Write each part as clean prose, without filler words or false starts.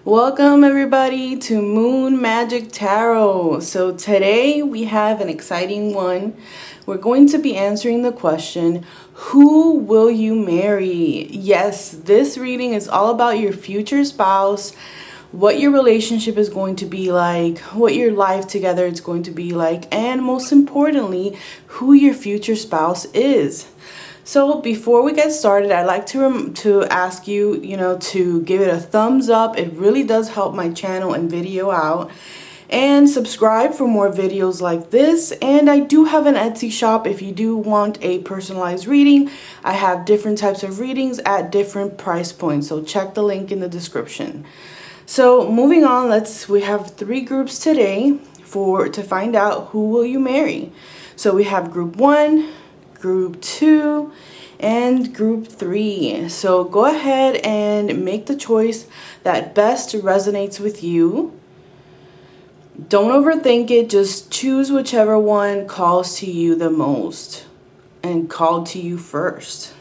Welcome everybody to Moon Magic Tarot. So today we have an exciting one. We're going to be answering the question, who will you marry? Yes, this reading is all about your future spouse, what your relationship is going to be like, what your life together is going to be like, and most importantly, who your future spouse is. So before we get started, I'd like to ask you, to give it a thumbs up. It really does help my channel and video out. And subscribe for more videos like this. And I do have an Etsy shop if you do want a personalized reading. I have different types of readings at different price points. So check the link in the description. So moving on, we have 3 groups today to find out who will you marry. So we have group 1, group 2, and group 3. So go ahead and make the choice that best resonates with you. Don't overthink it, just choose whichever one calls to you the most and called to you first.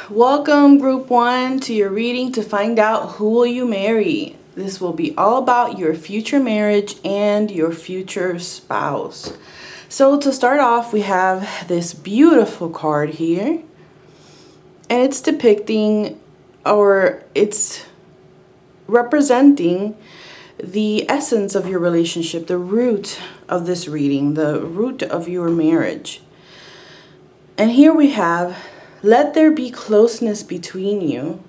Welcome group 1 to your reading to find out who will you marry. This will be all about your future marriage and your future spouse. So to start off, we have this beautiful card here. And it's depicting, or it's representing the essence of your relationship, the root of this reading, the root of your marriage. And here we have, let there be closeness between you,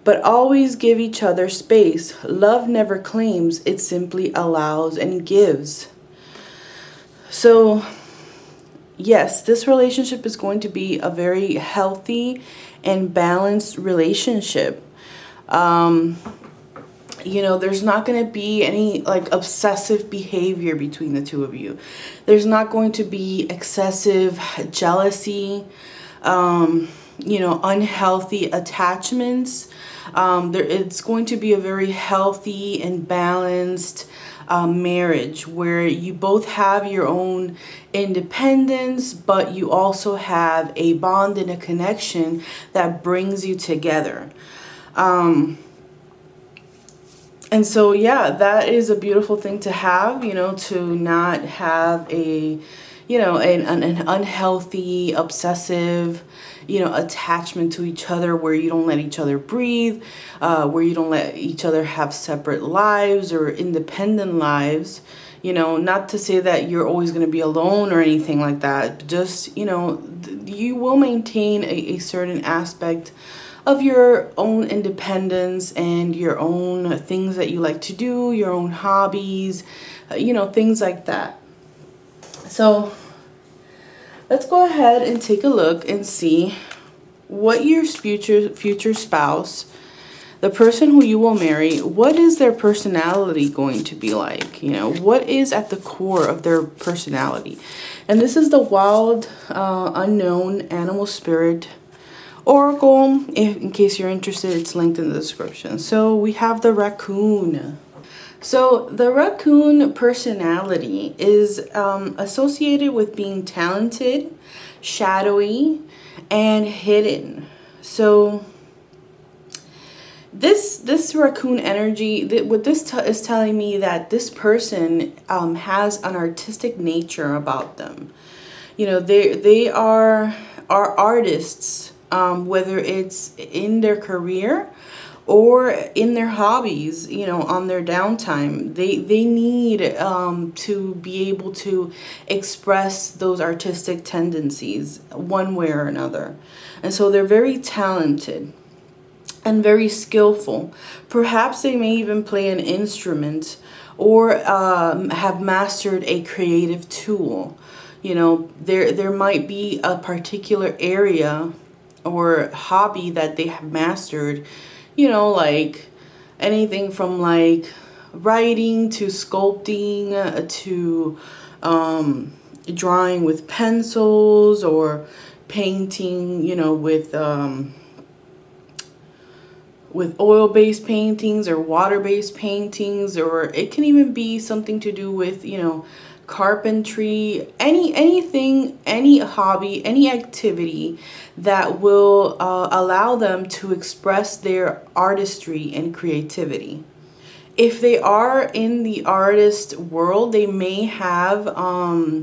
but always give each other space. Love never claims, it simply allows and gives. So, yes, this relationship is going to be a very healthy and balanced relationship. There's not going to be any obsessive behavior between the two of you. There's not going to be excessive jealousy, unhealthy attachments. It's going to be a very healthy and balanced marriage where you both have your own independence, but you also have a bond and a connection that brings you together. And so, yeah, that is a beautiful thing to have, to not have an unhealthy, obsessive, attachment to each other where you don't let each other breathe, where you don't let each other have separate lives or independent lives. Not to say that you're always going to be alone or anything like that. Just, you will maintain a certain aspect of your own independence and your own things that you like to do, your own hobbies, things like that. So let's go ahead and take a look and see what your future spouse, the person who you will marry, what is their personality going to be like? What is at the core of their personality? And this is the Wild Unknown Animal Spirit Oracle. In case you're interested, it's linked in the description. So we have the raccoon. So the raccoon personality is associated with being talented, shadowy, and hidden. So this raccoon energy, what this is telling me that this person has an artistic nature about them. They are artists. Whether it's in their career or in their hobbies, on their downtime, they need to be able to express those artistic tendencies one way or another. And so they're very talented and very skillful. Perhaps they may even play an instrument or have mastered a creative tool. There might be a particular area or hobby that they have mastered, like anything from writing to sculpting to drawing with pencils or painting, with oil-based paintings or water-based paintings, or it can even be something to do with, carpentry, anything, any hobby, any activity that will allow them to express their artistry and creativity. If they are in the artist world, they may have uh,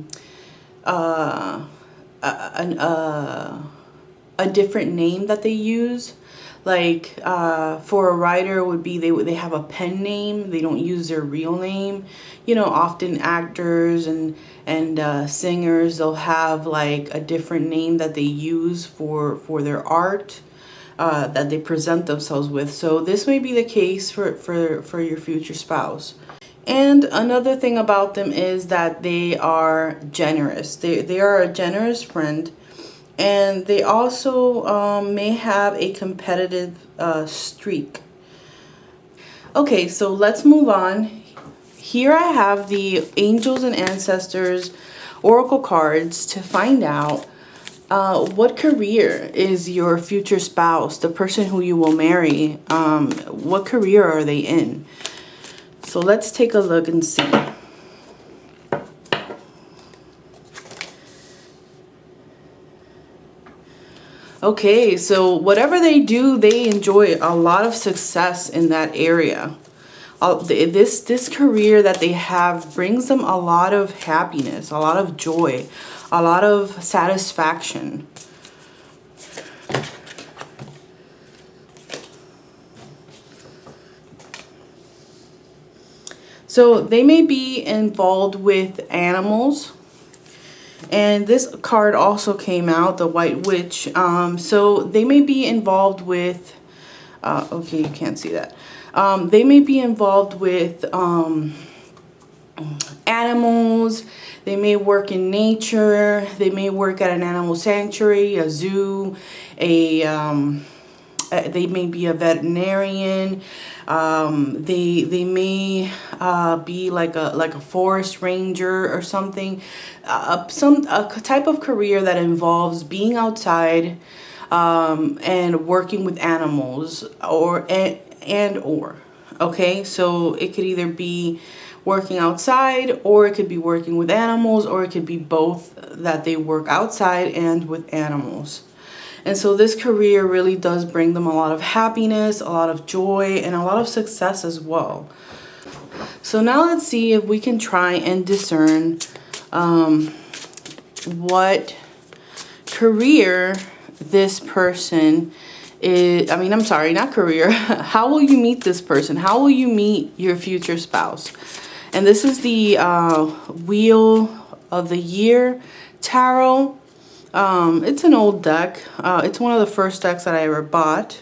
a different name that they use. Like for a writer would be they have a pen name. They don't use their real name. You know, often actors and singers, they'll have like a different name that they use for their art that they present themselves with. So this may be the case for your future spouse. And another thing about them is that they are generous. They are a generous friend, and they also may have a competitive streak. Okay, so let's move on. Here I have the Angels and Ancestors Oracle cards to find out what career is your future spouse, the person who you will marry, what career are they in? So let's take a look and see. Okay, so whatever they do, they enjoy a lot of success in that area. This career that they have brings them a lot of happiness, a lot of joy, a lot of satisfaction. So they may be involved with animals. And this card also came out, the White Witch. So they may be involved with, okay, you can't see that. They may be involved with animals. They may work in nature. They may work at an animal sanctuary, a zoo, they may be a veterinarian. They may be like a forest ranger or something. A type of career that involves being outside and working with animals or. Okay, so it could either be working outside, or it could be working with animals, or it could be both, that they work outside and with animals. And so this career really does bring them a lot of happiness, a lot of joy, and a lot of success as well. So now let's see if we can try and discern what career this person is. I'm sorry, not career. How will you meet this person? How will you meet your future spouse? And this is the Wheel of the Year Tarot. It's an old deck. It's one of the first decks that I ever bought.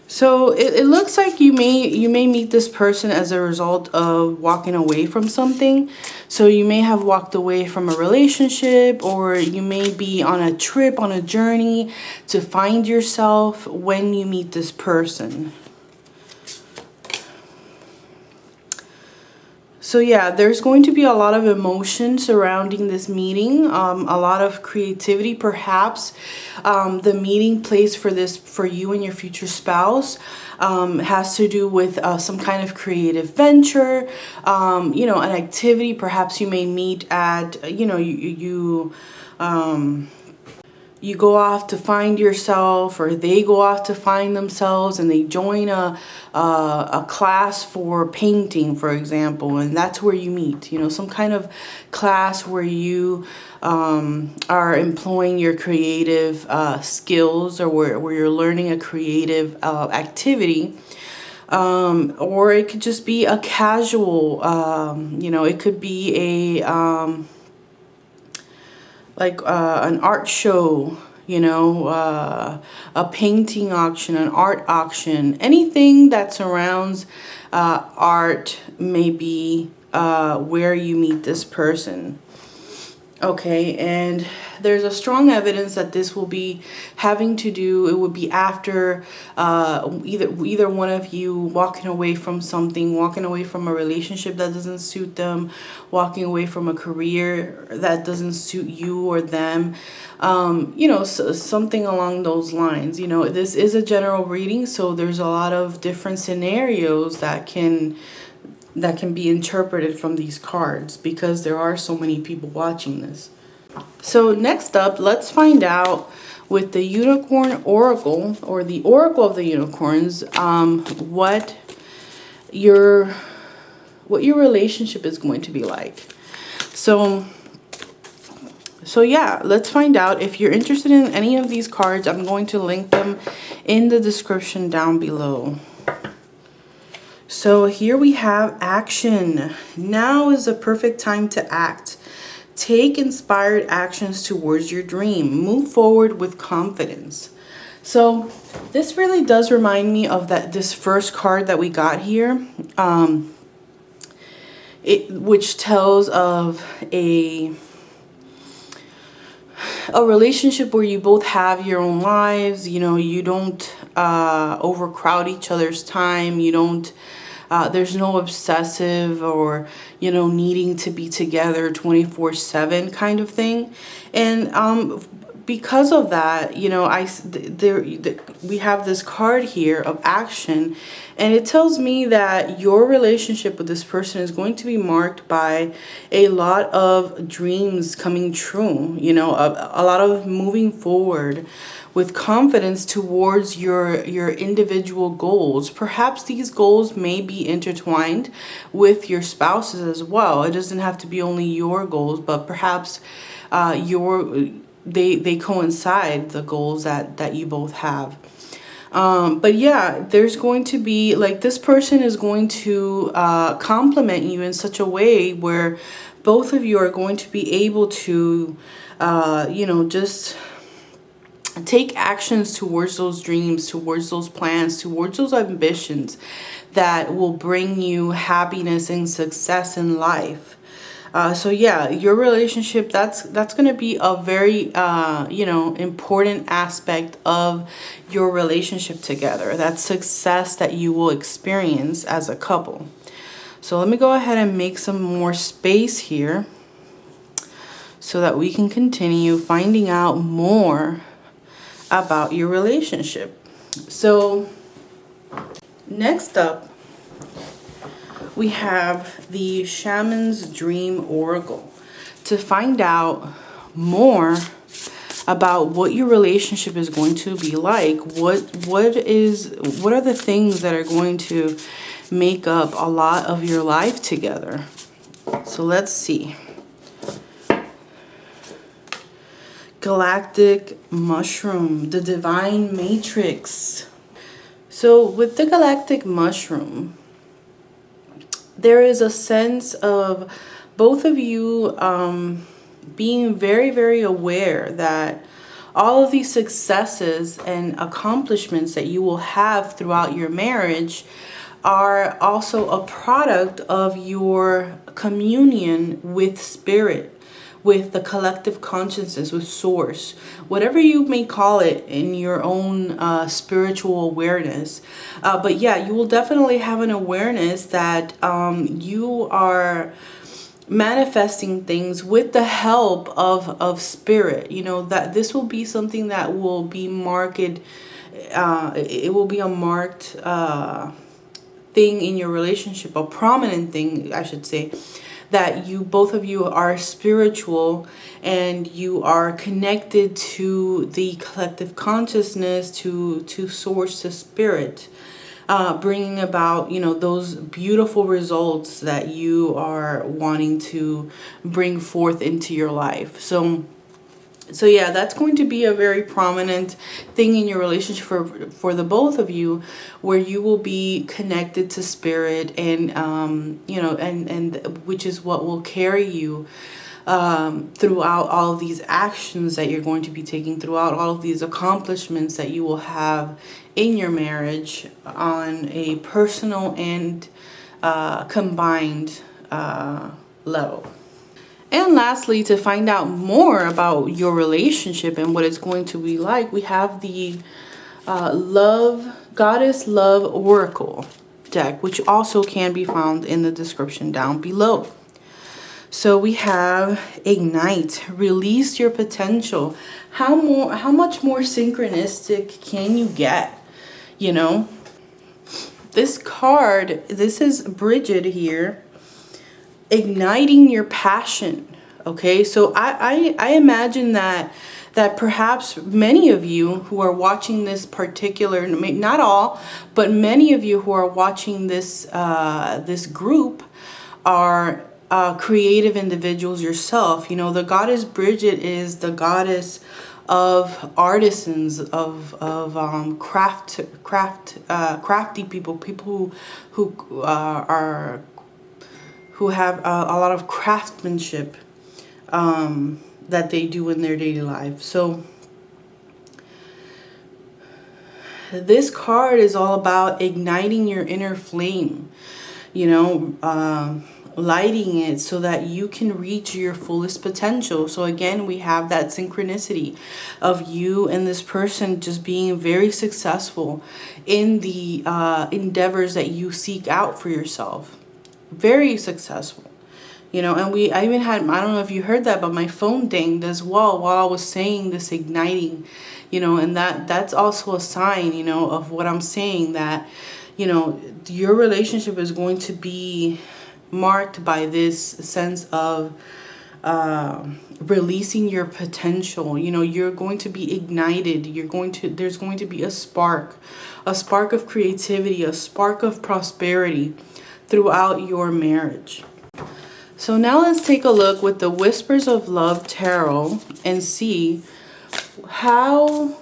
So it looks like you may meet this person as a result of walking away from something. So you may have walked away from a relationship, or you may be on a trip, on a journey to find yourself when you meet this person. So yeah, there's going to be a lot of emotion surrounding this meeting, a lot of creativity. Perhaps the meeting place for you and your future spouse has to do with some kind of creative venture, you know, an activity. Perhaps you may meet at, you know, you go off to find yourself, or they go off to find themselves, and they join a class for painting, for example, and that's where you meet. You know, some kind of class where you are employing your creative skills, or where you're learning a creative activity. Or it could just be a casual, you know, it could be an art show, you know, a painting auction, an art auction, anything that surrounds art may be where you meet this person. Okay, and there's a strong evidence that this will be having to do, it would be after either one of you walking away from something, walking away from a relationship that doesn't suit them, walking away from a career that doesn't suit you or them, you know, something along those lines. You know, this is a general reading, so there's a lot of different scenarios that can that can be interpreted from these cards, because there are so many people watching this. So next up, let's find out with the Unicorn Oracle, or the Oracle of the Unicorns, what your relationship is going to be like. So yeah, let's find out. If you're interested in any of these cards, I'm going to link them in the description down below. So here we have action. Now is the perfect time to act. Take inspired actions towards your dream. Move forward with confidence. So this really does remind me of this first card that we got here, which tells of a relationship where you both have your own lives. You know, you don't overcrowd each other's time. You don't there's no obsessive or, you know, needing to be together 24/7 kind of thing. And because of that, you know, we have this card here of action, and it tells me that your relationship with this person is going to be marked by a lot of dreams coming true, you know, a lot of moving forward with confidence towards your individual goals. Perhaps these goals may be intertwined with your spouses as well. It doesn't have to be only your goals, but perhaps they coincide, the goals that you both have. But yeah, there's going to be, like, this person is going to compliment you in such a way where both of you are going to be able to, you know, just take actions towards those dreams, towards those plans, towards those ambitions that will bring you happiness and success in life. So yeah, your relationship, that's going to be a very, you know, important aspect of your relationship together. That success that you will experience as a couple. So let me go ahead and make some more space here so that we can continue finding out more about your relationship. So next up, we have the Shaman's Dream Oracle to find out more about what your relationship is going to be like. What are the things that are going to make up a lot of your life together? So let's see. Galactic Mushroom, the Divine Matrix. So with the Galactic Mushroom, there is a sense of both of you being very, very aware that all of these successes and accomplishments that you will have throughout your marriage are also a product of your communion with spirit, with the collective consciousness, with source, whatever you may call it in your own spiritual awareness. But yeah, you will definitely have an awareness that you are manifesting things with the help of spirit. You know, that this will be something that will be marked, it will be a marked thing in your relationship, a prominent thing, I should say, that you, both of you, are spiritual and you are connected to the collective consciousness, to source, to spirit, bringing about, you know, those beautiful results that you are wanting to bring forth into your life. So yeah, that's going to be a very prominent thing in your relationship for the both of you, where you will be connected to spirit, and you know, and which is what will carry you throughout all of these actions that you're going to be taking, throughout all of these accomplishments that you will have in your marriage on a personal and combined level. And lastly, to find out more about your relationship and what it's going to be like, we have the Goddess Love Oracle deck, which also can be found in the description down below. So we have Ignite, release your potential. How much more synchronistic can you get? You know, this card, this is Bridget here, igniting your passion. Okay, so I imagine that perhaps many of you who are watching this particular, not all, but many of you who are watching this this group are creative individuals yourself. You know, the goddess Bridget is the goddess of artisans, of crafty people, who have a lot of craftsmanship that they do in their daily life. So this card is all about igniting your inner flame, you know, lighting it so that you can reach your fullest potential. So again, we have that synchronicity of you and this person just being very successful in the endeavors that you seek out for yourself. Very successful. You know, and I even had, I don't know if you heard that, but my phone dinged as well while I was saying this igniting, you know, and that's also a sign, you know, of what I'm saying, that, you know, your relationship is going to be marked by this sense of releasing your potential. You know, you're going to be ignited. There's going to be a spark of creativity, a spark of prosperity throughout your marriage. So now let's take a look with the Whispers of Love Tarot and see how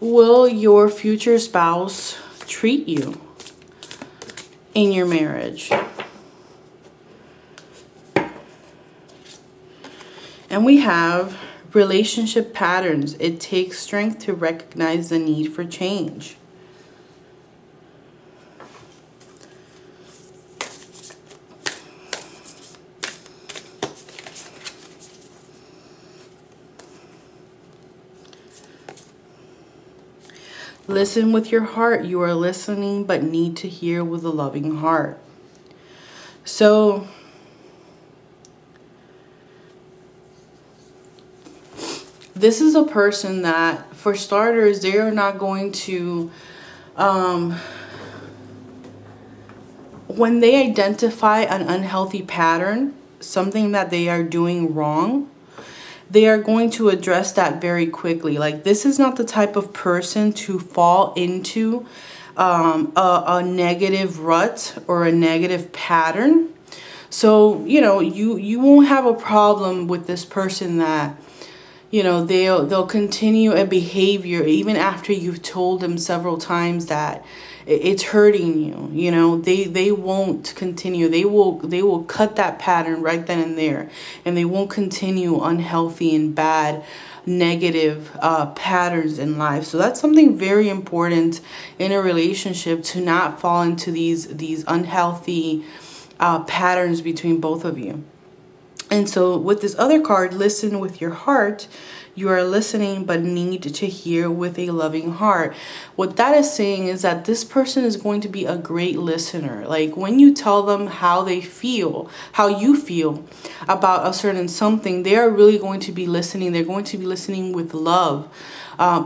will your future spouse treat you in your marriage. And we have relationship patterns. It takes strength to recognize the need for change. Listen with your heart. You are listening, but need to hear with a loving heart. So this is a person that, for starters, they are not going to, when they identify an unhealthy pattern, something that they are doing wrong, they are going to address that very quickly. Like, this is not the type of person to fall into a negative rut or a negative pattern. So, you know, you won't have a problem with this person that, you know, they'll continue a behavior even after you've told them several times that it's hurting you. You know, they won't continue. They will cut that pattern right then and there, and they won't continue unhealthy and bad negative patterns in life. So that's something very important in a relationship, to not fall into these unhealthy patterns between both of you. And so with this other card, listen with your heart. You are listening, but need to hear with a loving heart. What that is saying is that this person is going to be a great listener. Like, when you tell them how they feel, how you feel about a certain something, they are really going to be listening. They're going to be listening with love.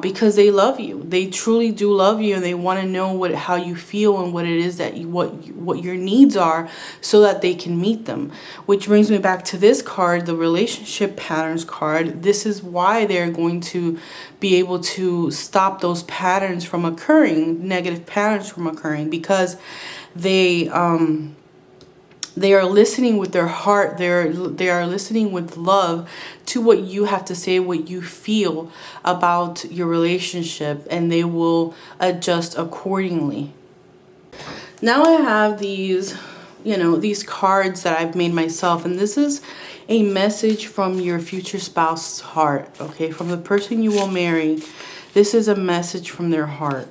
Because they love you. They truly do love you, and they want to know how you feel and what it is that what your needs are, so that they can meet them. Which brings me back to this card, the relationship patterns card. This is why they're going to be able to stop those patterns from occurring, negative patterns from occurring, because they are listening with their heart. They are listening with love to what you have to say, what you feel about your relationship, and they will adjust accordingly. Now I have these, you know, these cards that I've made myself, and this is a message from your future spouse's heart, okay? From the person you will marry. This is a message from their heart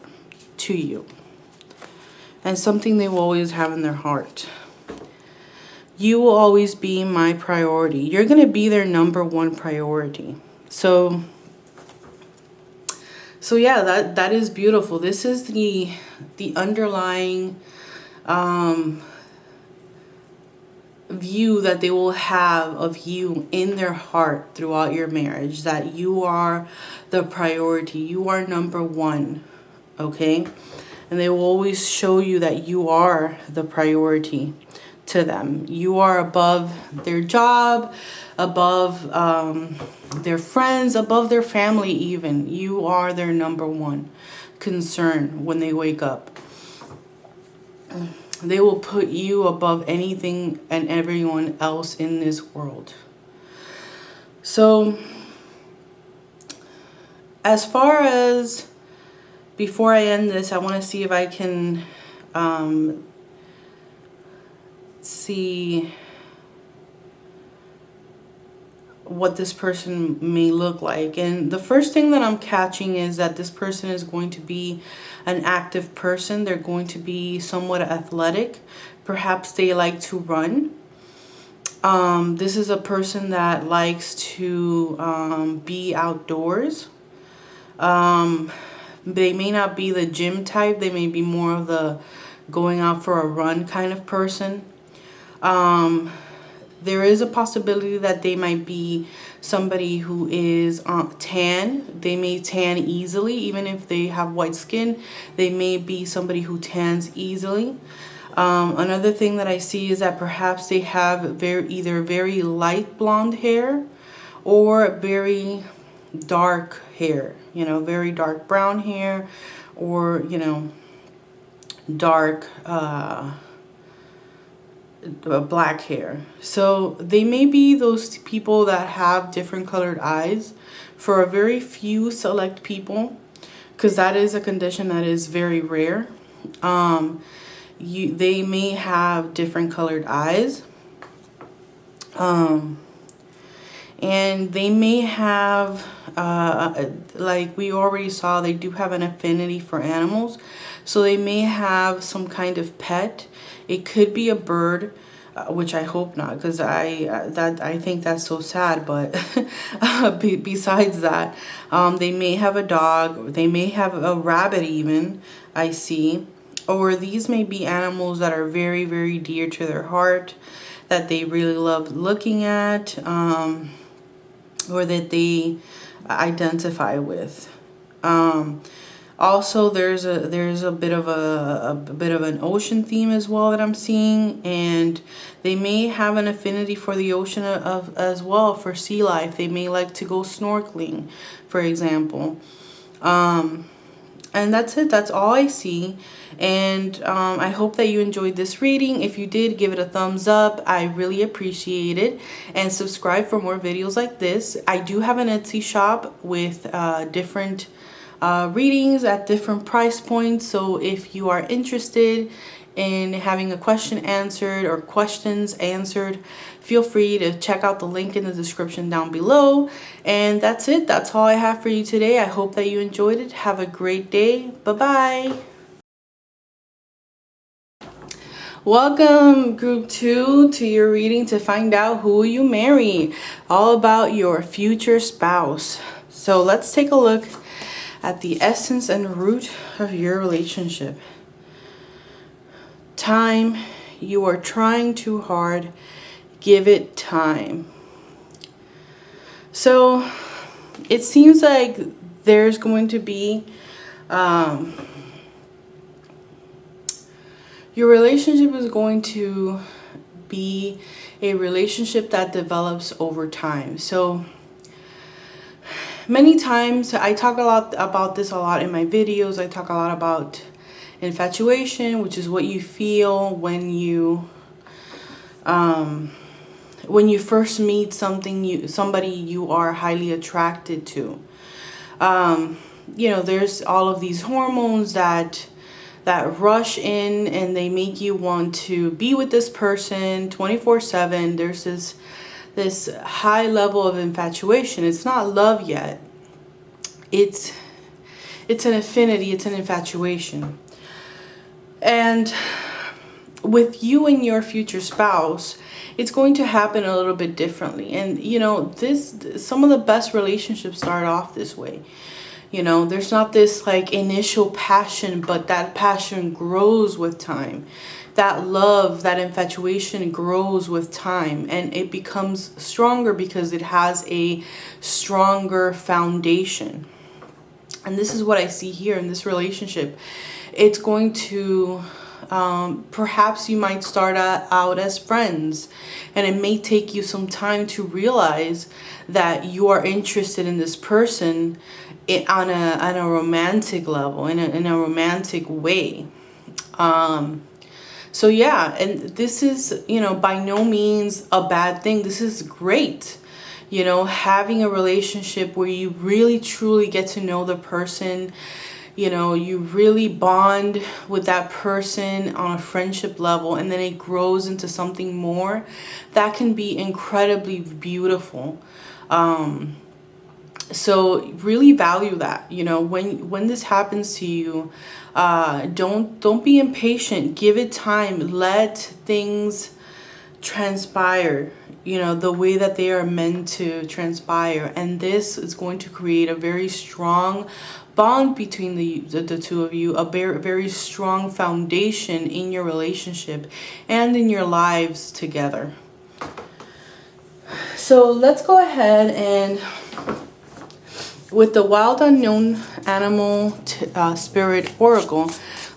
to you, and something they will always have in their heart. You will always be my priority. You're going to be their number one priority. So yeah, that is beautiful. This is the underlying view that they will have of you in their heart throughout your marriage, that you are the priority. You are number one, okay? and they will always show you that you are the priority to them. You are above their job, above their friends, above their family even. You are their number one concern when they wake up. They will put you above anything and everyone else in this world. So, as far as, before I end this, I want to see if I can see what this person may look like. And the first thing that I'm catching is that this person is going to be an active person. They're going to be somewhat athletic. Perhaps they like to run. This is a person that likes to be outdoors. They may not be the gym type. They may be more of the going out for a run kind of person. There is a possibility that they might be somebody who is tan. They may tan easily, even if they have white skin. They may be somebody who tans easily. Another thing that I see is that perhaps they have either very light blonde hair or very dark hair. You know, very dark brown hair, or, you know, dark black hair. So they may be those people that have different colored eyes for a very few select people, because that is a condition that is very rare. They may have different colored eyes, and they may have like we already saw, they do have an affinity for animals. So they may have some kind of pet. It could be a bird, which I hope not, because I think that's so sad. But besides that, they may have a dog. They may have a rabbit even, I see. Or these may be animals that are very, very dear to their heart, that they really love looking at, or that they identify with. Also, there's a bit of an ocean theme as well that I'm seeing, and they may have an affinity for the ocean as well, for sea life. They may like to go snorkeling, for example. And that's it. That's all I see. And I hope that you enjoyed this reading. If you did, give it a thumbs up. I really appreciate it. And subscribe for more videos like this. I do have an Etsy shop with different readings at different price points. So if you are interested in having a question answered or questions answered, feel free to check out the link in the description down below. And that's it. That's all I have for you today. I hope that you enjoyed it. Have a great day. Bye-bye. Welcome, group 2, to your reading to find out who you marry. All about your future spouse. So let's take a look at the essence and root of your relationship. Time. You are trying too hard. Give it time. So it seems like there's going to be your relationship is going to be a relationship that develops over time. So many times I talk a lot about this in my videos. I talk a lot about infatuation, which is what you feel when you first meet somebody you are highly attracted to. You know, there's all of these hormones that rush in, and they make you want to be with this person 24/7. There's this high level of infatuation. It's not love yet. It's an affinity. It's an infatuation. And with you and your future spouse, it's going to happen a little bit differently. And you know, some of the best relationships start off this way. You know, there's not this like initial passion, but that passion grows with time. That love, that infatuation grows with time, and it becomes stronger because it has a stronger foundation. And this is what I see here in this relationship. It's going to, perhaps you might start out as friends, and it may take you some time to realize that you are interested in this person on a romantic level, in a romantic way. So yeah, and this is, by no means a bad thing. This is great. Having a relationship where you really truly get to know the person, you really bond with that person on a friendship level, and then it grows into something more, that can be incredibly beautiful. So really value that, when this happens to you. Don't be impatient. Give it time. Let things transpire, the way that they are meant to transpire. And this is going to create a very strong bond between the two of you, a very, very strong foundation in your relationship and in your lives together. So let's go ahead and, with the Wild Unknown Animal Spirit Oracle,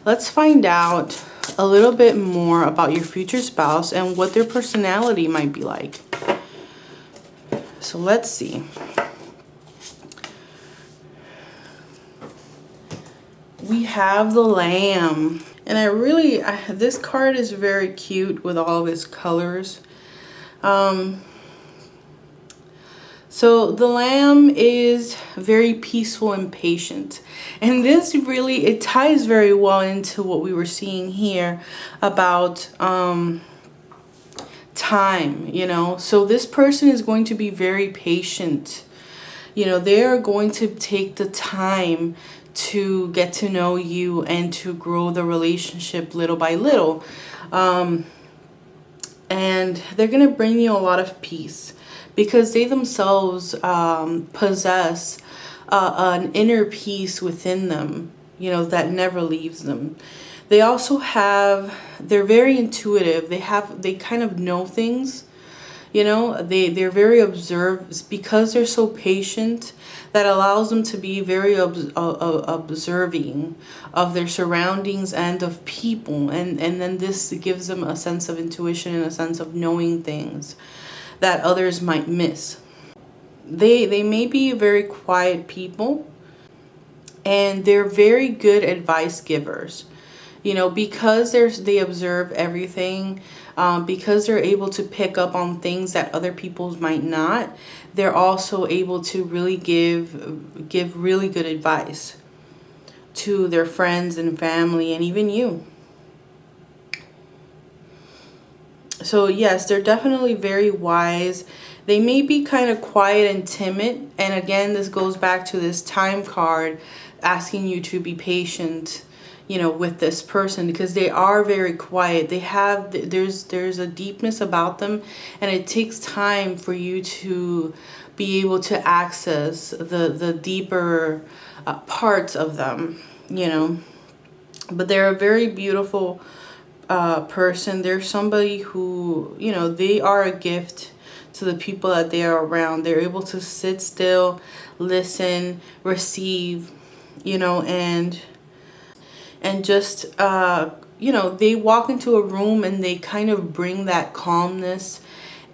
let's find out a little bit more about your future spouse and what their personality might be like. So let's see. We have the Lamb. And this card is very cute with all of its colors. So the Lamb is very peaceful and patient. And this really, it ties very well into what we were seeing here about time, So this person is going to be very patient. They are going to take the time to get to know you and to grow the relationship little by little. And they're going to bring you a lot of peace, because they themselves possess an inner peace within them, that never leaves them. They also they're very intuitive. They kind of know things, they're very observant, because they're so patient. That allows them to be very observing of their surroundings and of people. And then this gives them a sense of intuition and a sense of knowing things that others might miss. They may be very quiet people, and they're very good advice givers. Because they observe everything, because they're able to pick up on things that other people might not, they're also able to really give really good advice to their friends and family, and even you. So yes, they're definitely very wise. They may be kind of quiet and timid. And again, this goes back to this time card asking you to be patient, with this person, because they are very quiet. There's a deepness about them, and it takes time for you to be able to access the deeper parts of them, But they're a very beautiful person. They're somebody who, they are a gift to the people that they are around. They're able to sit still, listen, receive, and just they walk into a room and they kind of bring that calmness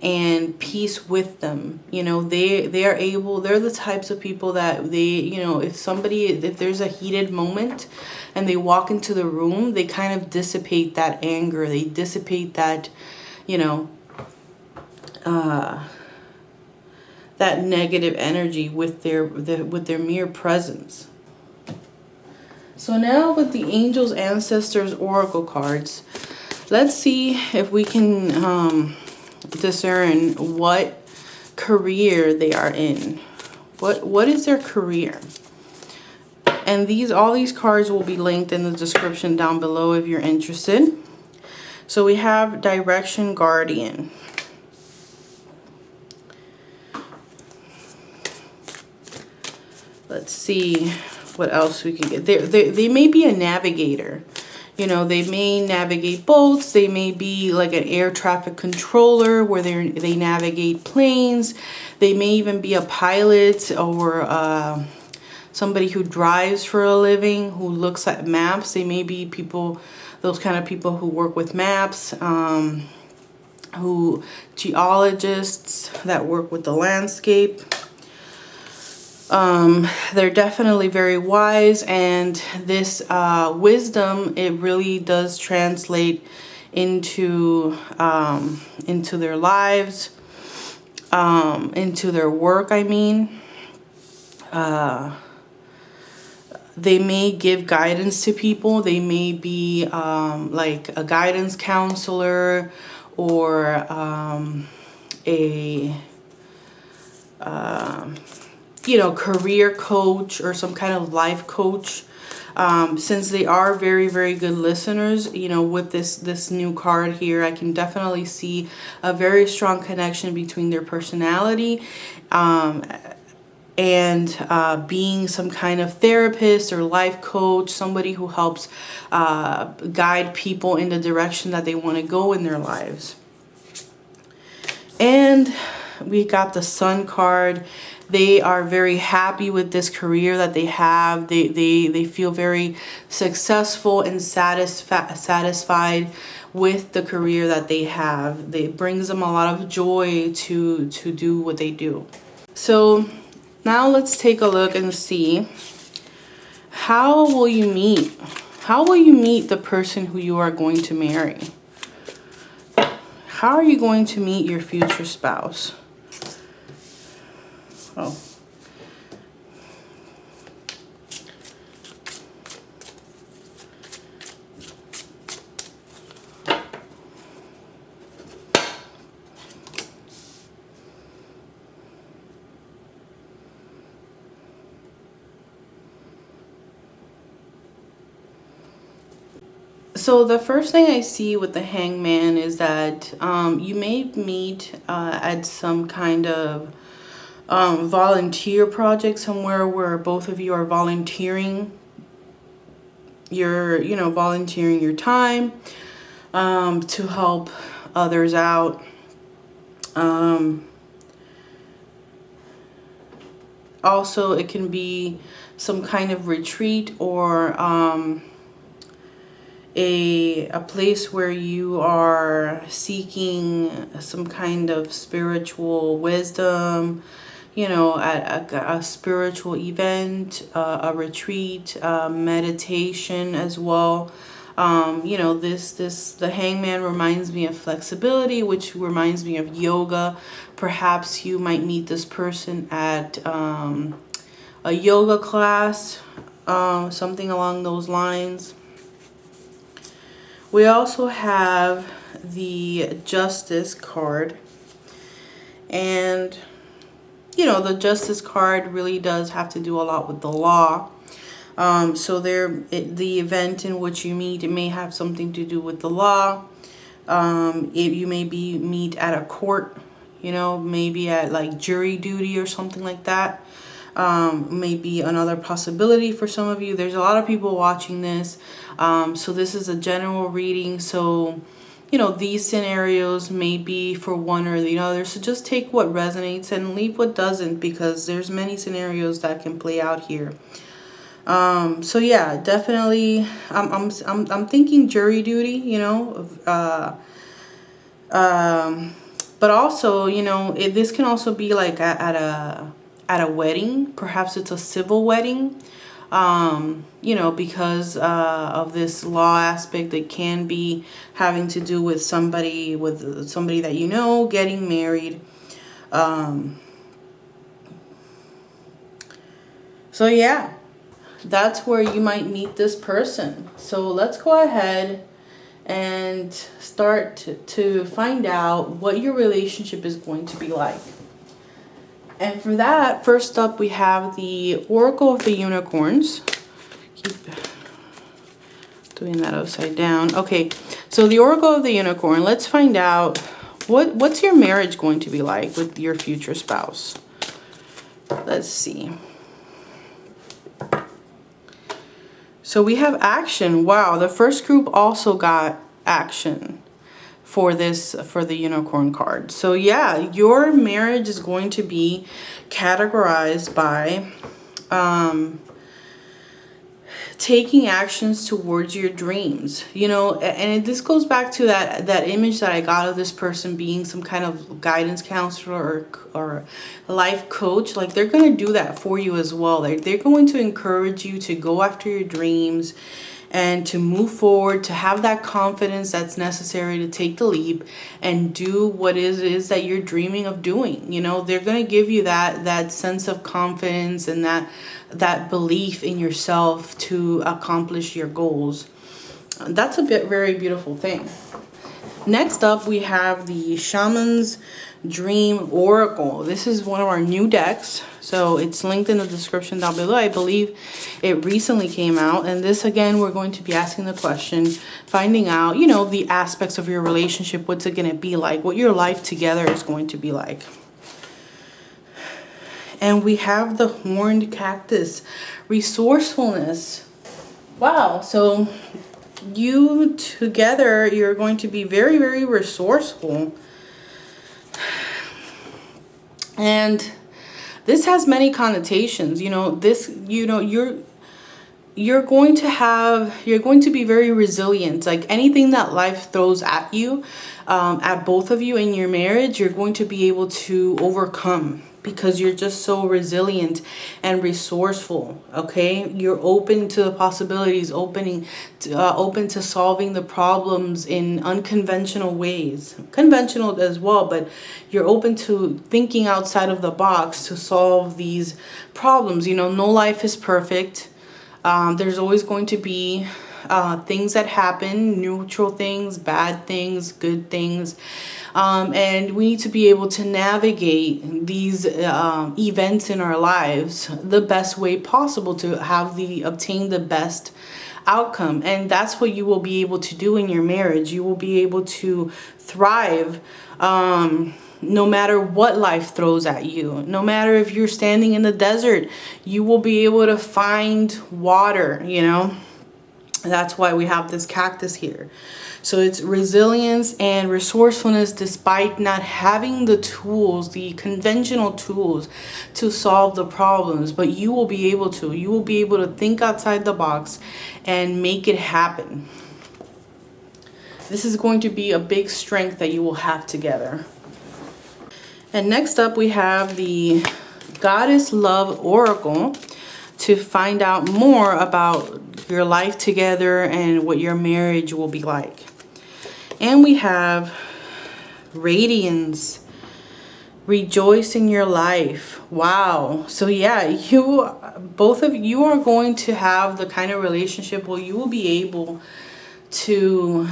and peace with them. They're the types of people that if there's a heated moment and they walk into the room, they kind of dissipate that anger. They dissipate that, that negative energy with their mere presence. So now with the Angels, Ancestors, Oracle cards, let's see if we can discern what career they are in. What is their career? And all these cards will be linked in the description down below if you're interested. So we have Direction, Guardian. Let's see what else we can get. They may be a navigator. They may navigate boats. They may be like an air traffic controller where they navigate planes. They may even be a pilot or somebody who drives for a living, who looks at maps. They may be people, those kind of people who work with maps, who geologists that work with the landscape. They're definitely very wise, and this wisdom, it really does translate into their lives, into their work. I mean, they may give guidance to people. They may be like a guidance counselor, or a career coach, or some kind of life coach. Since they are very, very good listeners, with this new card here, I can definitely see a very strong connection between their personality and being some kind of therapist or life coach, somebody who helps guide people in the direction that they want to go in their lives. And we got the Sun card. They are very happy with this career that they have. They feel very successful and satisfied with the career that they have. It brings them a lot of joy to do what they do. So now let's take a look and see, how will you meet the person who you are going to marry? How are you going to meet your future spouse? Oh. So the first thing I see with the Hangman is that you may meet at some kind of volunteer project somewhere, where both of you are volunteering. You're volunteering your time to help others out. Also, it can be some kind of retreat, or a place where you are seeking some kind of spiritual wisdom, at a spiritual event, a retreat, meditation as well. The Hangman reminds me of flexibility, which reminds me of yoga. Perhaps you might meet this person at a yoga class, something along those lines. We also have the Justice card, and the Justice card really does have to do a lot with the law. So the event in which you meet, it may have something to do with the law. You may meet at a court, maybe at like jury duty or something like that. Maybe another possibility for some of you. There's a lot of people watching this. So this is a general reading. So, these scenarios may be for one or the other. So just take what resonates and leave what doesn't, because there's many scenarios that can play out here. So yeah, definitely, I'm thinking jury duty, but also, this can also be like at a wedding. Perhaps it's a civil wedding, because of this law aspect that can be having to do with somebody that getting married. So yeah, that's where you might meet this person. So let's go ahead and start to find out what your relationship is going to be like. And for that, first up, we have the Oracle of the Unicorns. Keep doing that upside down. Okay, so the Oracle of the Unicorn. Let's find out what's your marriage going to be like with your future spouse. Let's see. So we have action. Wow, the first group also got action for the Unicorn card. So yeah, your marriage is going to be categorized by taking actions towards your dreams, you know. And this goes back to that image that I got of this person being some kind of guidance counselor or life coach. Like, they're going to do that for you as well. They're going to encourage you to go after your dreams and to move forward, to have that confidence that's necessary to take the leap and do what it is that you're dreaming of doing. You know, they're going to give you that sense of confidence and that belief in yourself to accomplish your goals. That's a very beautiful thing. Next up, we have the Shaman's Dream Oracle. This is one of our new decks, so it's linked in the description down below. I believe it recently came out, and this, again, we're going to be asking the question, finding out, you know, the aspects of your relationship. What's it going to be like? What your life together is going to be like. And we have the Horned Cactus, resourcefulness. Wow, so you together, you're going to be very resourceful. And this has many connotations. You know, this, you know, you're going to be very resilient. Like, anything that life throws at you, at both of you in your marriage, you're going to be able to overcome, because you're just so resilient and resourceful. Okay, you're open to the possibilities, open to solving the problems in unconventional ways, conventional as well, but you're open to thinking outside of the box to solve these problems. You know, no life is perfect. There's always going to be things that happen, neutral things, bad things, good things. And we need to be able to navigate these events in our lives the best way possible to obtain the best outcome. And that's what you will be able to do in your marriage. You will be able to thrive no matter what life throws at you. No matter if you're standing in the desert, you will be able to find water, you know. That's why we have this cactus here. So it's resilience and resourcefulness despite not having the tools, the conventional tools to solve the problems. But you will be able to. You will be able to think outside the box and make it happen. This is going to be a big strength that you will have together. And next up, we have the Goddess Love Oracle to find out more about your life together and what your marriage will be like. And we have Radiance, rejoice in your life. Wow. So yeah, both of you are going to have the kind of relationship where you will be able to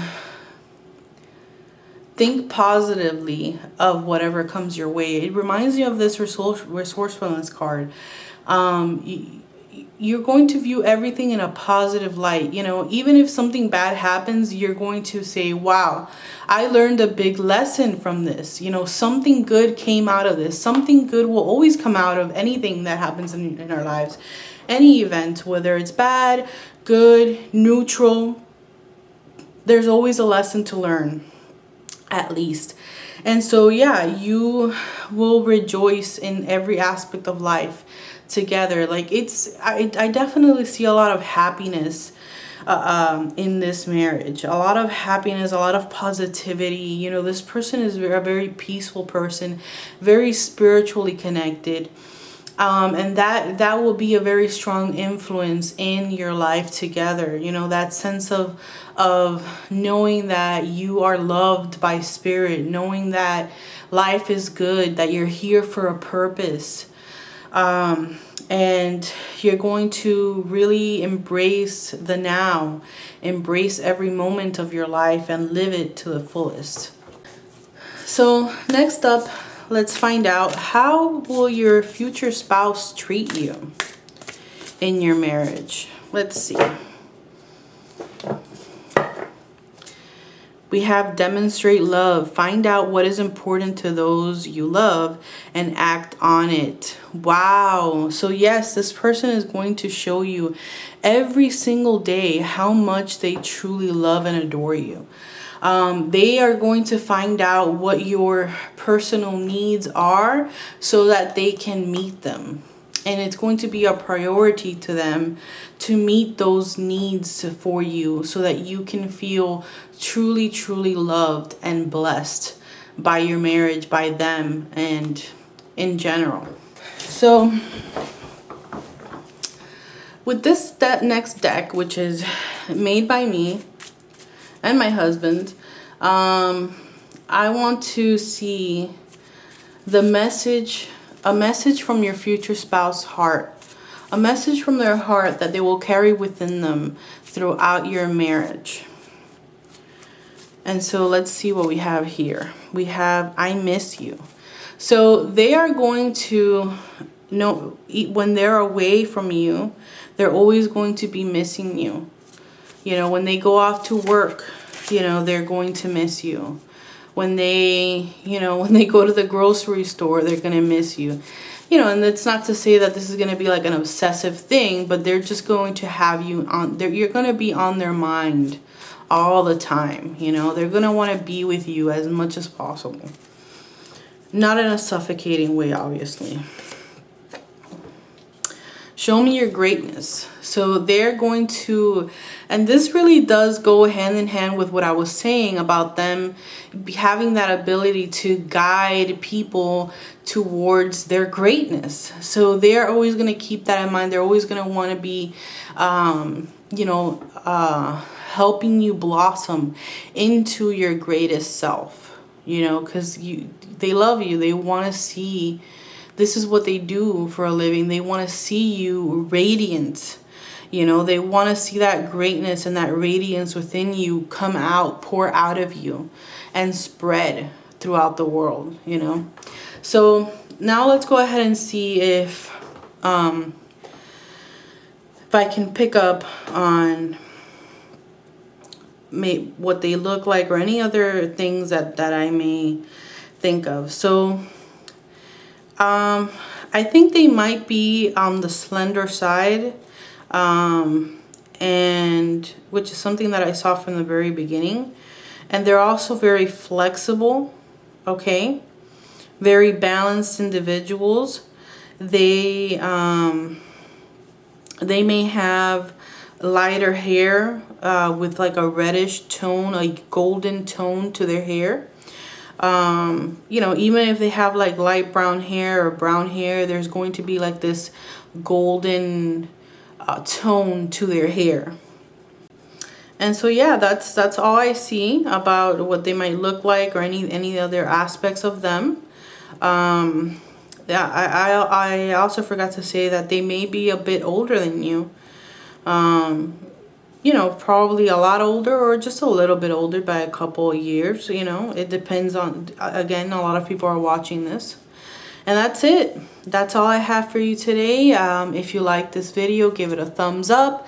think positively of whatever comes your way. It reminds me of this resourcefulness card. You're going to view everything in a positive light. You know, even if something bad happens, you're going to say, wow, I learned a big lesson from this. You know, something good came out of this. Something good will always come out of anything that happens in our lives. Any event, whether it's bad, good, neutral, there's always a lesson to learn, at least. And so, yeah, you will rejoice in every aspect of life together. Like, I definitely see a lot of happiness in this marriage, a lot of happiness, a lot of positivity. You know, this person is a very peaceful person, very spiritually connected, and that will be a very strong influence in your life together. You know, that sense of knowing that you are loved by spirit, knowing that life is good, that you're here for a purpose. And you're going to really embrace the now, embrace every moment of your life and live it to the fullest. So next up, let's find out, how will your future spouse treat you in your marriage? Let's see. We have demonstrate love. Find out what is important to those you love and act on it. Wow. So yes, this person is going to show you every single day how much they truly love and adore you. They are going to find out what your personal needs are so that they can meet them. and it's going to be a priority to them to meet those needs for you so that you can feel truly, truly loved and blessed by your marriage, by them, and in general. So with that next deck, which is made by me and my husband, I want to see the message, a message from your future spouse's heart, a message from their heart that they will carry within them throughout your marriage. And so let's see what we have here. We have, I miss you. So they are going to know when they're away from you, they're always going to be missing you. You know, when they go off to work, you know, they're going to miss you. When they, you know, when they go to the grocery store, they're going to miss you. You know, and it's not to say that this is going to be like an obsessive thing, but they're just going to have you on, you're going to be on their mind all the time. You know, they're going to want to be with you as much as possible. Not in a suffocating way, obviously. Show me your greatness. So they're going to, and this really does go hand in hand with what I was saying about them having that ability to guide people towards their greatness. So they're always going to keep that in mind. They're always going to want to be, you know, helping you blossom into your greatest self, you know, because they love you. They want to see, this is what they do for a living. They want to see you radiant. You know, they want to see that greatness and that radiance within you come out, pour out of you and spread throughout the world, you know. So now let's go ahead and see if I can pick up on what they look like or any other things that I may think of. So I think they might be on the slender side, and which is something that I saw from the very beginning. And they're also very flexible, okay? Very balanced individuals. They may have lighter hair with like a reddish tone, a golden tone to their hair. You know, even if they have like light brown hair or brown hair, there's going to be like this golden tone to their hair. And so yeah, that's all I see about what they might look like or any other aspects of them. Yeah, I also forgot to say that they may be a bit older than you. You know, probably a lot older or just a little bit older by a couple of years. You know, it depends on, again, a lot of people are watching this. And that's it. That's all I have for you today. If you like this video, give it a thumbs up.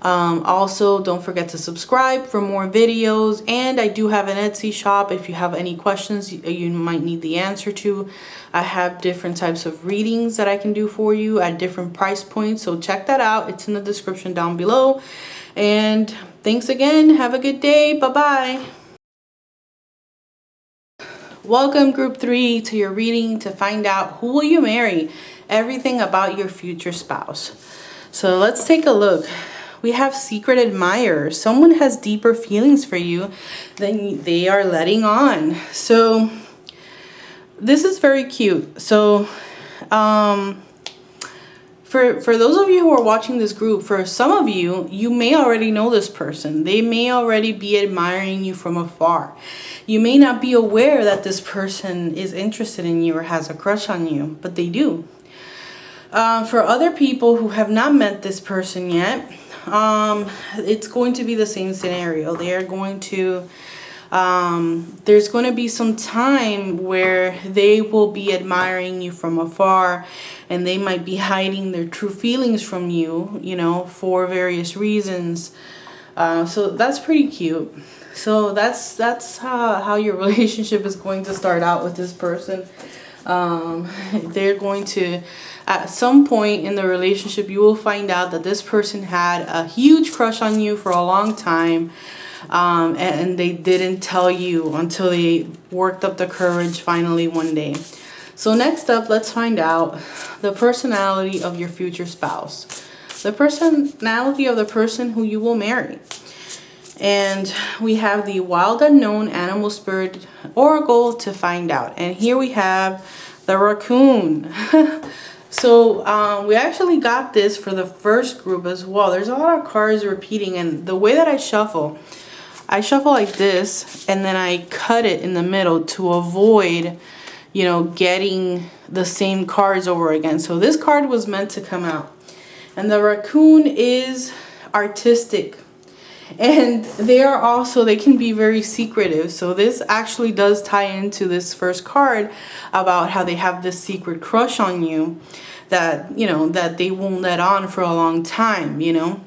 Also, don't forget to subscribe for more videos. And I do have an Etsy shop. If you have any questions you might need the answer to, I have different types of readings that I can do for you at different price points. So check that out. It's in the description down below. And thanks again. Have a good day. Bye-bye. Welcome, group 3, to your reading to find out who will you marry, everything about your future spouse. So let's take a look. We have secret admirer. Someone has deeper feelings for you than they are letting on. So this is very cute. So for those of you who are watching this group, for some of you, you may already know this person. They may already be admiring you from afar. You may not be aware that this person is interested in you or has a crush on you, but they do. For other people who have not met this person yet, it's going to be the same scenario. They are going to, there's going to be some time where they will be admiring you from afar, and they might be hiding their true feelings from you, you know, for various reasons. So that's pretty cute. So that's how your relationship is going to start out with this person. They're going to, at some point in the relationship, you will find out that this person had a huge crush on you for a long time, and they didn't tell you until they worked up the courage finally one day. So next up, let's find out the personality of your future spouse. The personality of the person who you will marry. And we have the Wild Unknown Animal Spirit Oracle to find out. And here we have the raccoon. So we actually got this for the first group as well. There's a lot of cards repeating, and the way that I shuffle like this, and then I cut it in the middle to avoid, you know, getting the same cards over again. So this card was meant to come out. And the raccoon is artistic. And they can be very secretive. So this actually does tie into this first card about how they have this secret crush on you that, you know, that they won't let on for a long time, you know.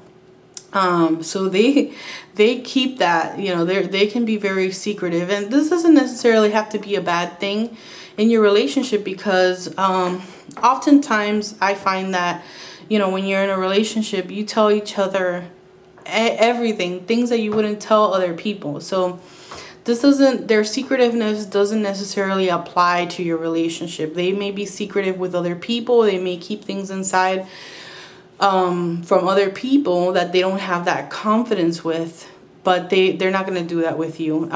So they keep that, you know, they can be very secretive, and this doesn't necessarily have to be a bad thing in your relationship, because oftentimes I find that, you know, when you're in a relationship, you tell each other everything, things that you wouldn't tell other people. So their secretiveness doesn't necessarily apply to your relationship. They may be secretive with other people. They may keep things inside from other people that they don't have that confidence with, but they're not going to do that with you.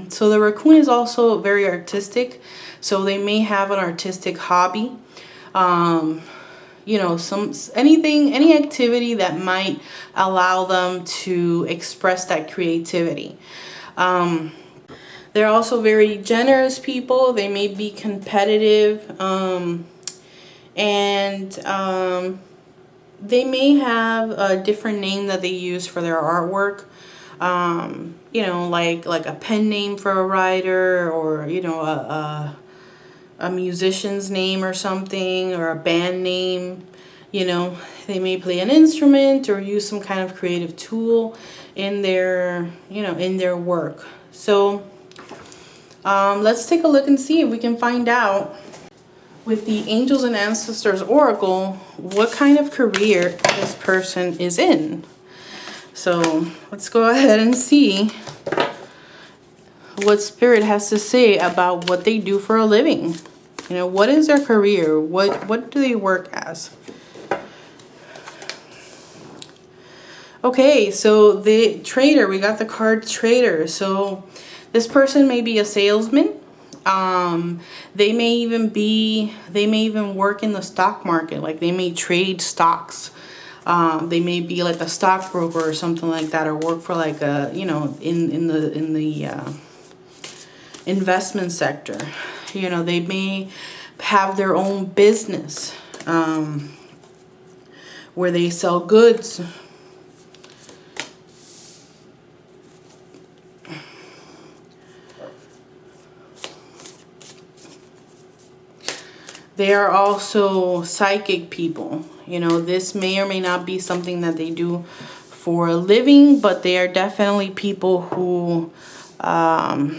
So the raccoon is also very artistic. So they may have an artistic hobby. You know, any activity that might allow them to express that creativity. They're also very generous people. They may be competitive, and they may have a different name that they use for their artwork. You know, like a pen name for a writer, or, you know, a musician's name or something, or a band name. You know, they may play an instrument or use some kind of creative tool in their, you know, in their work. So let's take a look and see if we can find out with the Angels and Ancestors Oracle what kind of career this person is in. So let's go ahead and see what Spirit has to say about what they do for a living. You know, what is their career? What do they work as? Okay, so the trader, we got the card trader. So this person may be a salesman. They may even work in the stock market. Like, they may trade stocks. They may be like a stockbroker or something like that, or work for like a, you know, in the investment sector. You know, they may have their own business where they sell goods. They are also psychic people. You know, this may or may not be something that they do for a living, but they are definitely people who are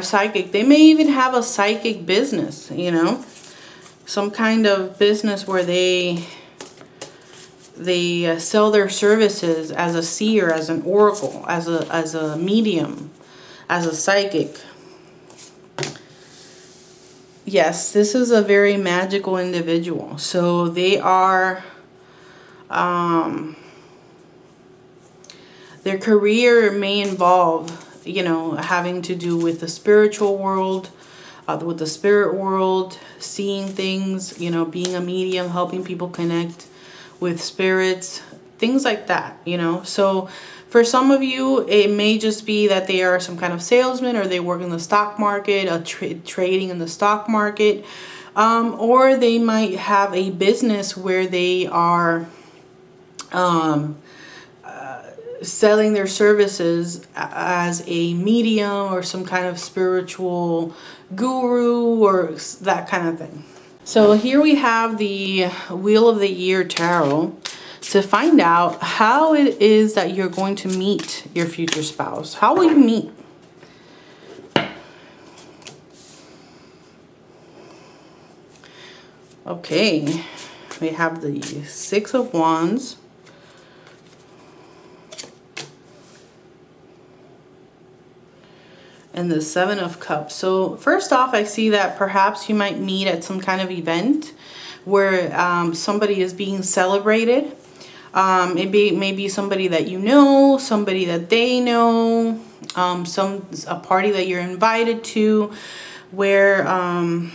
psychic. They may even have a psychic business, you know, some kind of business where they sell their services as a seer, as an oracle, as a medium, as a psychic. Yes, this is a very magical individual. So they are, their career may involve, you know, having to do with the spiritual world, with the spirit world, seeing things, you know, being a medium, helping people connect with spirits, things like that, you know. So for some of you, it may just be that they are some kind of salesman, or they work in the stock market, trading in the stock market, or they might have a business where they are selling their services as a medium or some kind of spiritual guru or that kind of thing. So here we have the Wheel of the Year Tarot to find out how it is that you're going to meet your future spouse. How will you meet? Okay, we have the Six of Wands. and the Seven of Cups. So first off, I see that perhaps you might meet at some kind of event where somebody is being celebrated. It may be somebody that you know, somebody that they know, a party that you're invited to, where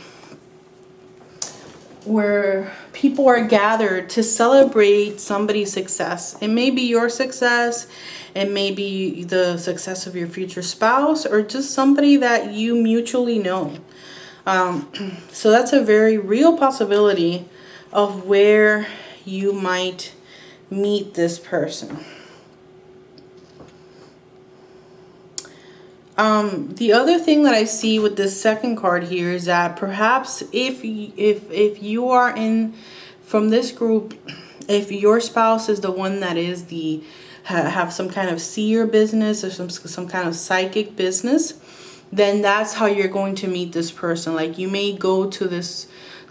people are gathered to celebrate somebody's success. It may be your success, it may be the success of your future spouse, or just somebody that you mutually know. So that's a very real possibility of where you might meet this person. The other thing that I see with this second card here is that perhaps if you are in from this group, if your spouse is the one that is the have some kind of seer business or some kind of psychic business, then that's how you're going to meet this person. Like, you may go to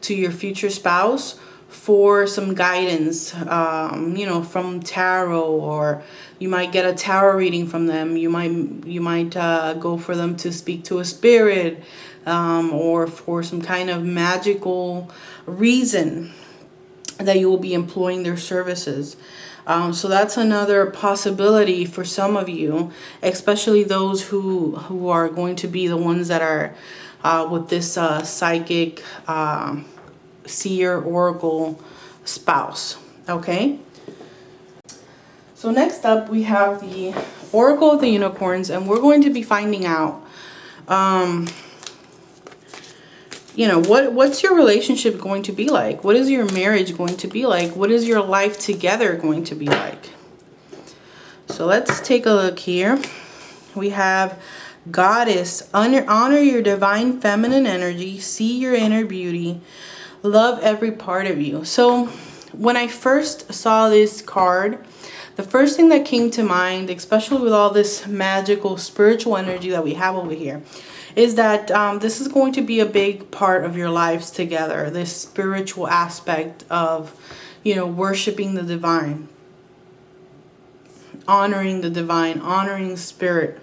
your future spouse for some guidance, from tarot, or you might get a tarot reading from them. You might go for them to speak to a spirit, or for some kind of magical reason that you will be employing their services. So that's another possibility for some of you, especially those who are going to be the ones that are with this psychic seer oracle spouse. Okay, so next up we have the Oracle of the Unicorns, and we're going to be finding out what's your relationship going to be like? What is your marriage going to be like? What is your life together going to be like? So let's take a look here. We have Goddess. Honor your divine feminine energy, see your inner beauty, love every part of you. So when I first saw this card, the first thing that came to mind, especially with all this magical spiritual energy that we have over here, is that this is going to be a big part of your lives together. This spiritual aspect of, worshiping the divine, honoring the divine, honoring spirit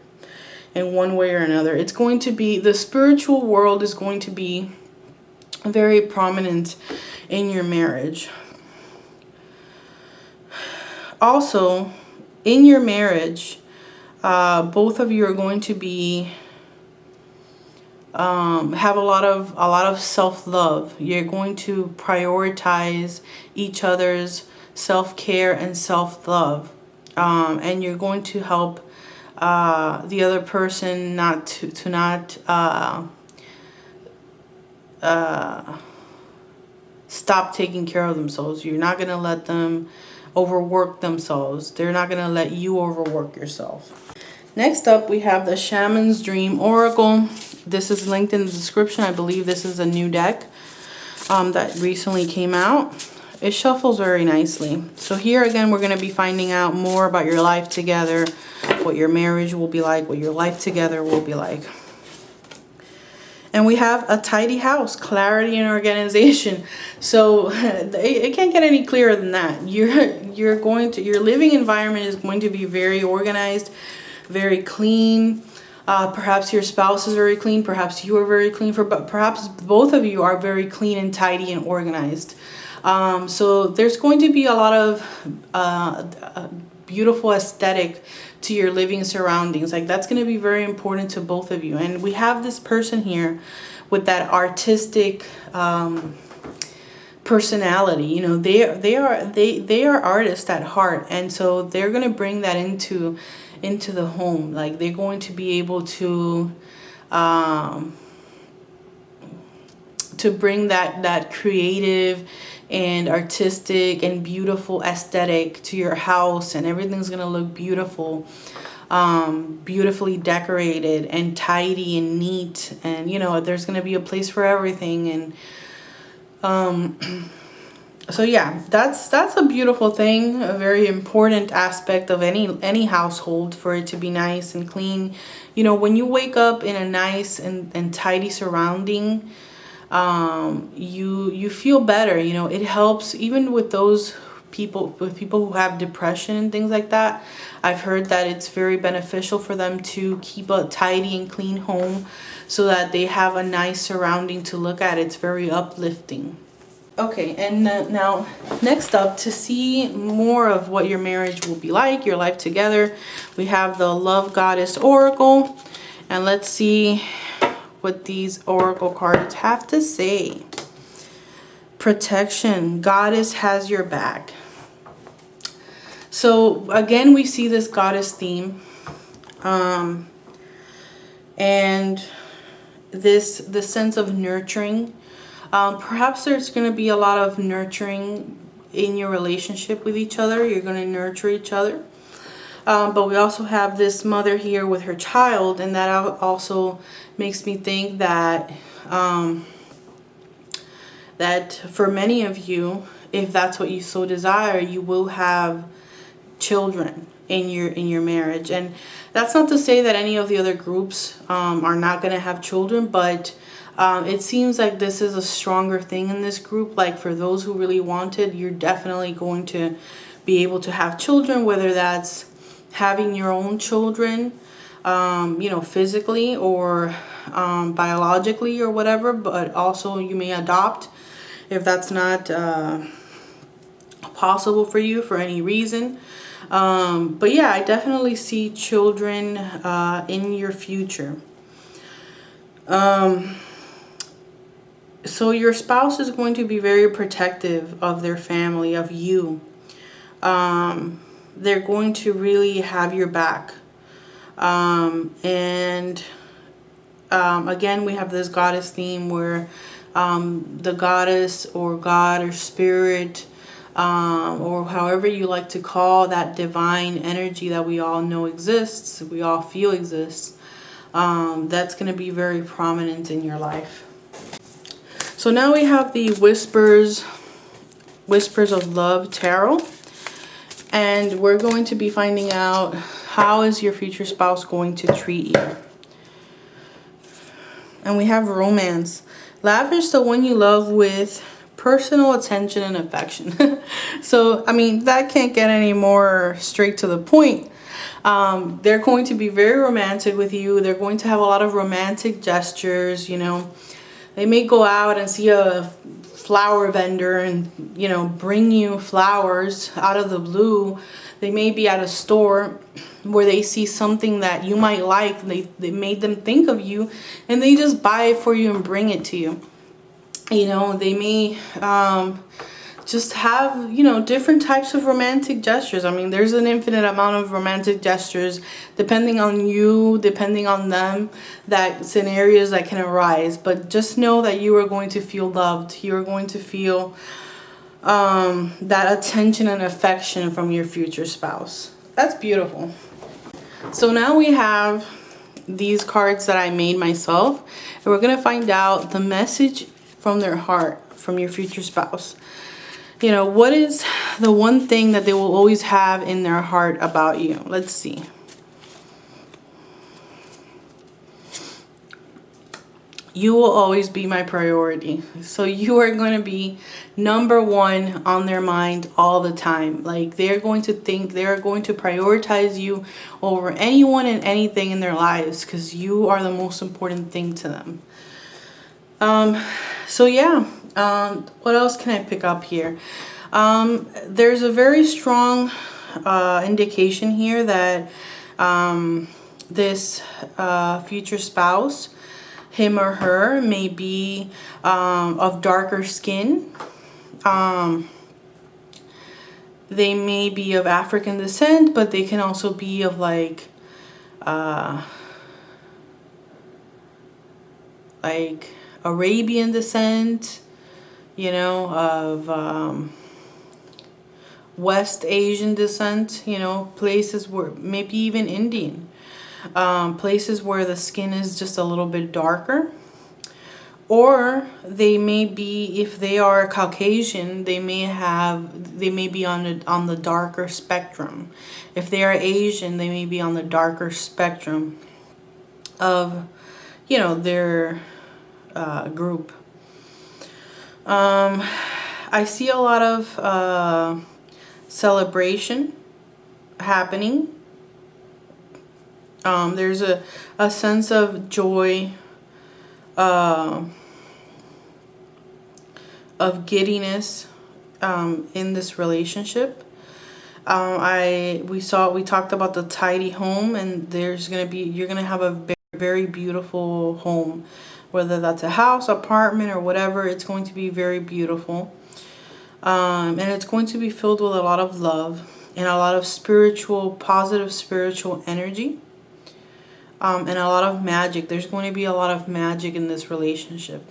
in one way or another. It's going to be, the spiritual world is going to be very prominent in your marriage. Also, in your marriage, both of you are going to be have a lot of self-love. You're going to prioritize each other's self-care and self-love, and you're going to help the other person not stop taking care of themselves. You're not going to let them overwork themselves. They're not going to let you overwork yourself. Next up, we have the Shaman's Dream Oracle. This is linked in the description. I believe this is a new deck that recently came out. It shuffles very nicely. So here again, we're going to be finding out more about your life together, what your marriage will be like, what your life together will be like. And we have a tidy house, clarity and organization. So it can't get any clearer than that. Your living environment is going to be very organized, very clean. Perhaps your spouse is very clean. Perhaps you are very clean. Perhaps both of you are very clean and tidy and organized. So there's going to be a lot of beautiful aesthetic to your living surroundings. Like, that's going to be very important to both of you. And we have this person here with that artistic personality. They are artists at heart, and so they're going to bring that into the home. Like, they're going to be able to bring that creative and artistic and beautiful aesthetic to your house, and everything's gonna look beautiful, beautifully decorated and tidy and neat, and there's gonna be a place for everything. And so yeah, that's a beautiful thing, a very important aspect of any household, for it to be nice and clean. When you wake up in a nice and tidy surrounding, you feel better. It helps even with those people who have depression and things like that. I've heard that it's very beneficial for them to keep a tidy and clean home so that they have a nice surrounding to look at. It's very uplifting. Okay, and now next up, to see more of what your marriage will be like, your life together, we have the Love Goddess Oracle. And let's see what these oracle cards have to say. Protection. Goddess has your back. So again, we see this goddess theme. And the sense of nurturing. Perhaps there's going to be a lot of nurturing in your relationship with each other. You're going to nurture each other. But we also have this mother here with her child, and that also makes me think that that for many of you, if that's what you so desire, you will have children in your marriage. And that's not to say that any of the other groups are not going to have children, but it seems like this is a stronger thing in this group. Like for those who really want it, you're definitely going to be able to have children, whether that's having your own children, you know, physically or biologically or whatever, but also you may adopt if that's not possible for you for any reason. But yeah, I definitely see children in your future. So your spouse is going to be very protective of their family, of you. They're going to really have your back. And again, we have this goddess theme where the goddess or God or spirit, or however you like to call that divine energy that we all know exists, we all feel exists, that's going to be very prominent in your life. So now we have the Whispers of Love Tarot. And we're going to be finding out, how is your future spouse going to treat you? And we have Romance. Lavish the one you love with personal attention and affection. So, I mean, that can't get any more straight to the point. They're going to be very romantic with you. They're going to have a lot of romantic gestures, you know. They may go out and see a flower vendor and, you know, bring you flowers out of the blue. They may be at a store where they see something that you might like. They made them think of you, and they just buy it for you and bring it to you. You know, they may just have, you know, different types of romantic gestures. I mean, there's an infinite amount of romantic gestures depending on you, depending on them, that scenarios that can arise. But just know that you are going to feel loved. You are going to feel that attention and affection from your future spouse. That's beautiful. So now we have these cards that I made myself, and we're going to find out the message from their heart, from your future spouse. You know, what is the one thing that they will always have in their heart about you? Let's see. You will always be my priority. So you are going to be number one on their mind all the time. Like, they're going to think, they're going to prioritize you over anyone and anything in their lives, because you are the most important thing to them. So yeah, what else can I pick up here? There's a very strong indication here that this future spouse, him or her, may be of darker skin. They may be of African descent, but they can also be of like Arabian descent, you know, of West Asian descent, you know, places where, maybe even Indian, places where the skin is just a little bit darker. Or they may be, if they are Caucasian, they may be on the darker spectrum. If they are Asian, they may be on the darker spectrum of, you know, their group. I see a lot of celebration happening. There's a sense of joy, of giddiness in this relationship. We talked about the tidy home, and you're gonna have a very, very beautiful home, whether that's a house, apartment, or whatever. It's going to be very beautiful, and it's going to be filled with a lot of love and a lot of positive spiritual energy, and a lot of magic. There's going to be a lot of magic in this relationship.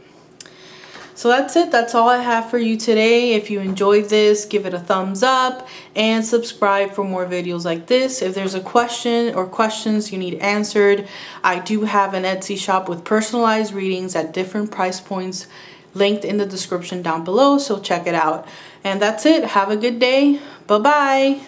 So that's it. That's all I have for you today. If you enjoyed this, give it a thumbs up and subscribe for more videos like this. If there's a question or questions you need answered, I do have an Etsy shop with personalized readings at different price points linked in the description down below. So check it out. And that's it. Have a good day. Bye-bye.